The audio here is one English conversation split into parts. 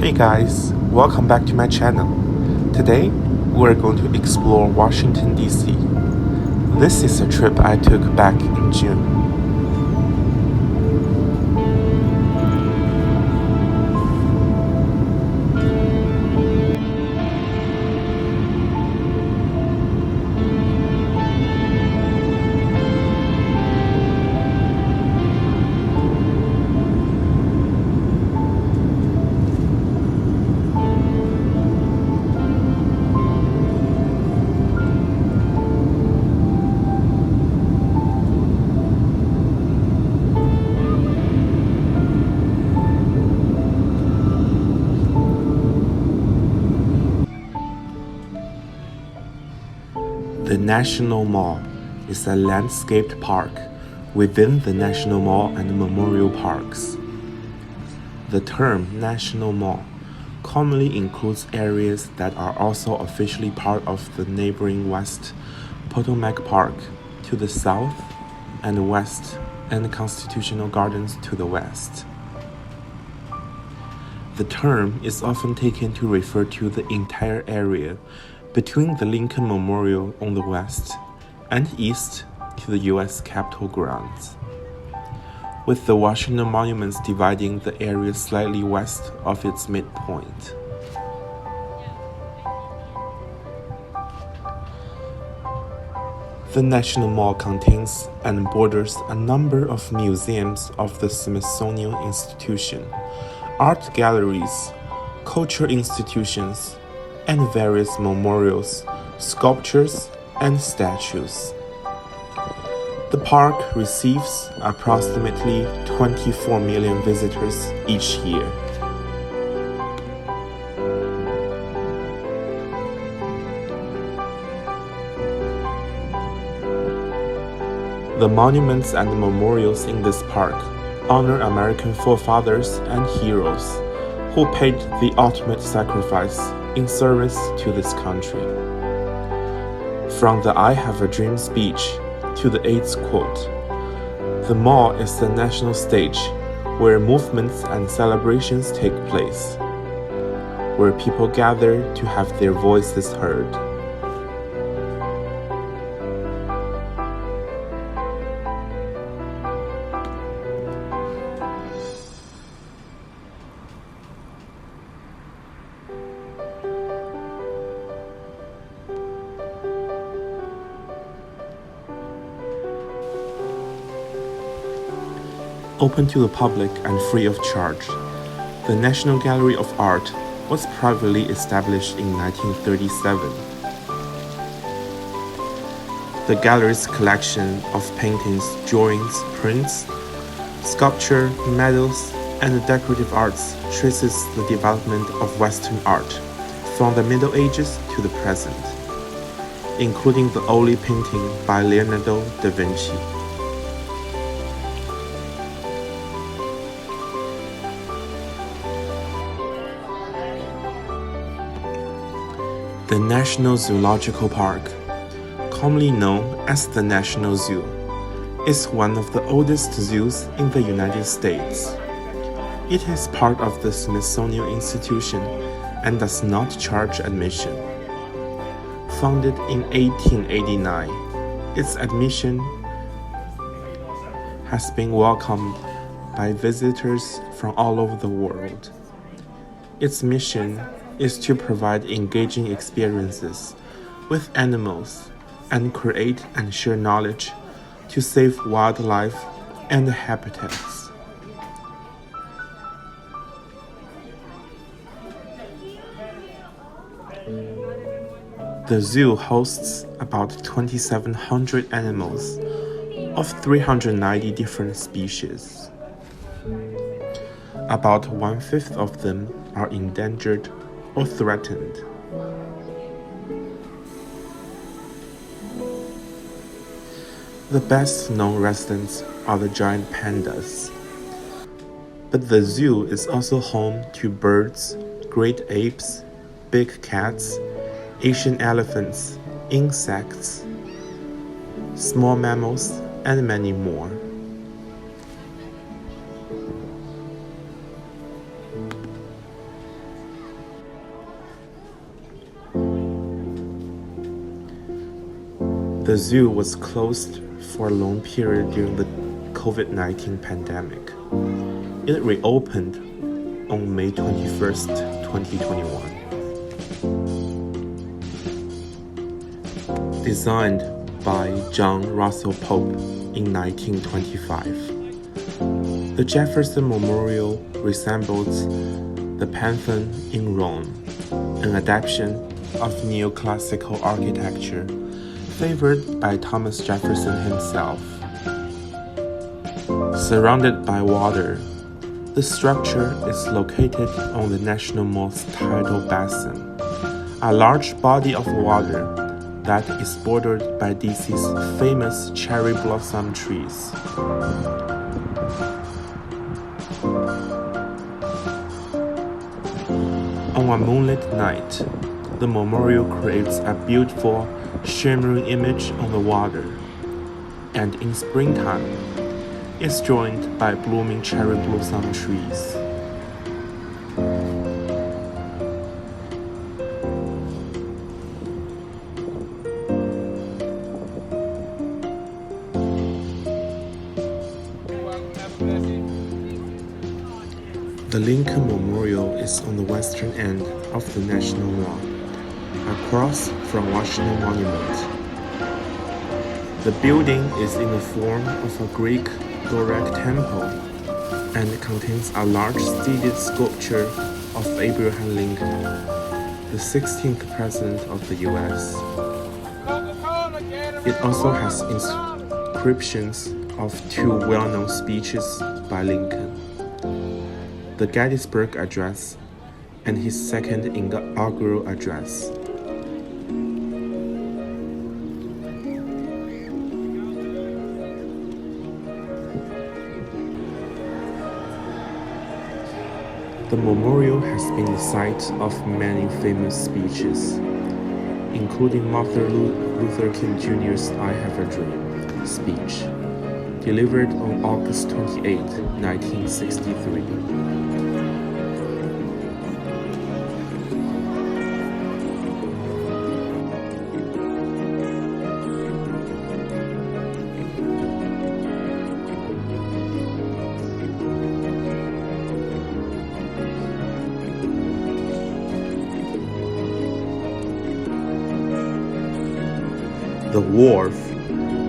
Hey guys, welcome back to my channel. Today, we're going to explore Washington, D.C. This is a trip I took back in June. The National Mall is a landscaped park within the National Mall and Memorial Parks. The term National Mall commonly includes areas that are also officially part of the neighboring West Potomac Park to the south and west and Constitutional Gardens to the west. The term is often taken to refer to the entire area between the Lincoln Memorial on the west and east to the U.S. Capitol grounds, with the Washington monuments dividing the area slightly west of its midpoint. The National Mall contains and borders a number of museums of the Smithsonian Institution, art galleries, culture institutions, and various memorials, sculptures, and statues. The park receives approximately 24 million visitors each year. The monuments and memorials in this park honor American forefathers and heroes who paid the ultimate sacrifice in service to this country. From the I Have a Dream speech to the AIDS quote, the mall is the national stage where movements and celebrations take place, where people gather to have their voices heard. Open to the public and free of charge, the National Gallery of Art was privately established in 1937. The gallery's collection of paintings, drawings, prints, sculpture, medals, and decorative arts traces the development of Western art from the Middle Ages to the present, including the oil painting by Leonardo da Vinci. The National Zoological Park, commonly known as the National Zoo, is one of the oldest zoos in the United States. It is part of the Smithsonian Institution and does not charge admission. Founded in 1889, its admission has been welcomed by visitors from all over the world. Its mission is to provide engaging experiences with animals and create and share knowledge to save wildlife and habitats. The zoo hosts about 2,700 animals of 390 different species. About 1/5 of them are endangered or threatened. The best known residents are the giant pandas, but the zoo is also home to birds, great apes, big cats, Asian elephants, insects, small mammals, and many more. The zoo was closed for a long period during the COVID-19 pandemic. It reopened on May 21st, 2021. Designed by John Russell Pope in 1925. The Jefferson Memorial resembles the Pantheon in Rome, an adaptation of neoclassical architecture favored by Thomas Jefferson himself. Surrounded by water, the structure is located on the National Mall's tidal basin, a large body of water that is bordered by DC's famous cherry blossom trees. On a moonlit night, the memorial creates a beautiful, shimmering image on the water, and in springtime, it's joined by blooming cherry blossom trees. The Lincoln Memorial is on the western end of the National Mall, across from Washington Monument. The building is in the form of a Greek Doric temple and contains a large seated sculpture of Abraham Lincoln, the 16th President of the U.S. It also has inscriptions of two well-known speeches by Lincoln: the Gettysburg Address and his second inaugural address. The memorial has been the site of many famous speeches, including Martin Luther King Jr.'s I Have a Dream speech, delivered on August 28, 1963. The Wharf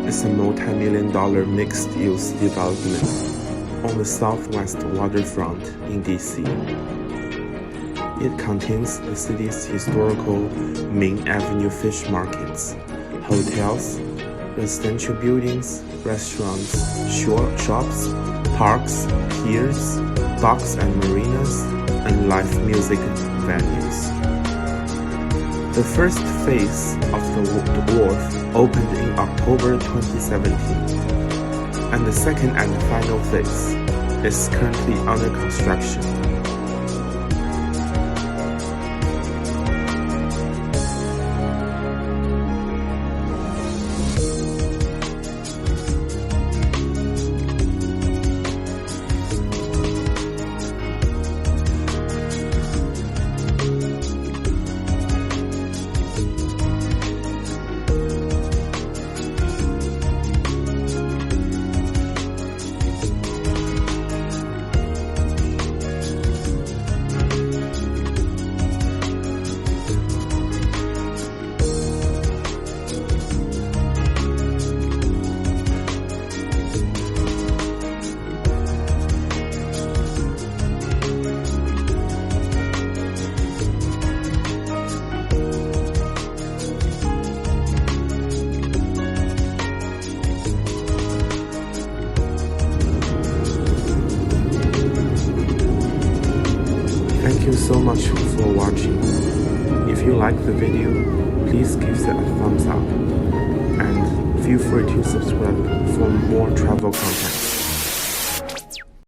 is a multi-million-dollar mixed-use development on the southwest waterfront in DC. It contains the city's historical Main Avenue fish markets, hotels, residential buildings, restaurants, shops, parks, piers, docks and marinas, and live music venues. The first phase of the wharf opened in October 2017, and the second and final phase is currently under construction. Thank you so much for watching. If you like the video, please give it a thumbs up and feel free to subscribe for more travel content.